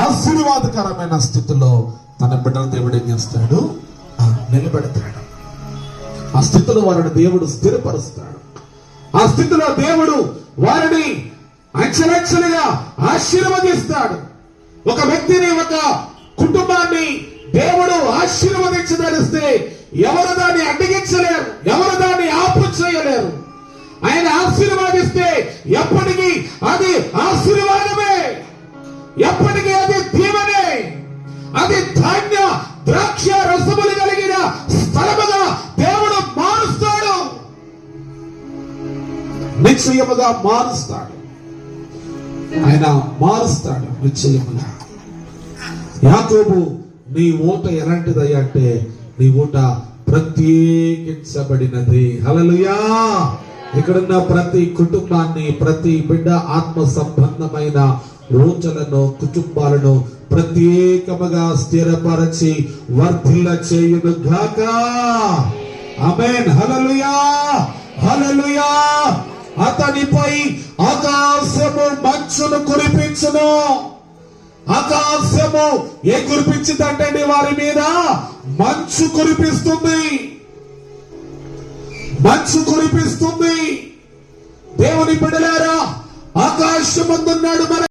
ఆశీర్వాదకరమైన స్థితిలో తన బిడ్డల దేవుడు ఏం చేస్తాడు? నిలబెడతాడు. ఆ స్థితిలో వారిని దేవుడు స్థిరపరుస్తాడు. ఆ స్థితిలో దేవుడు వారిని అంచెలంచెలుగా ఆశీర్వదిస్తాడు. ఒక వ్యక్తిని, ఒక కుటుంబాన్ని దేవుడు ఆశీర్వదించదలిస్తే ఎవరు దాన్ని అడ్డగించలేరు, ఎవరు దాన్ని ఆపు చేయలేరు. ఆయన ఆశీర్వాదిస్తే ఎప్పటికీ అది ఆశీర్వాదమే, ఎప్పటికీ అది దీవెనే, అది ధాన్య ద్రాక్ష రసములు కలిగిన స్థలముగా దేవుడు మారుస్తాడు, నిశ్చయముగా మారుస్తాడు. ఆయన మారుస్తాడు నిశ్చయముగా. యాకోబు, నీ ఊట ఎలాంటిదయ్యా అంటే నీ ఊట ప్రత్యేకించబడినది. హల్లెలూయా. ఇక్కడున్న ప్రతి కుటుంబాన్ని, ప్రతి బిడ్డ ఆత్మ సంబంధమైన రోజులను, కుటుంబాలను ప్రత్యేకముగా స్థిరపరచి వర్ధిల్ల చేయును గాక. ఆమేన్. హల్లెలూయా, హల్లెలూయా. అతనిపై ఆకాశము మంచును కురిపించును. ఆకాశము ఏ కురిపించిందంటే వారి మీద మంచు కురిపిస్తుంది, మంచు కురిపిస్తుంది. దేవుని బిడ్డలారా, ఆకాశమందున్నాడు మన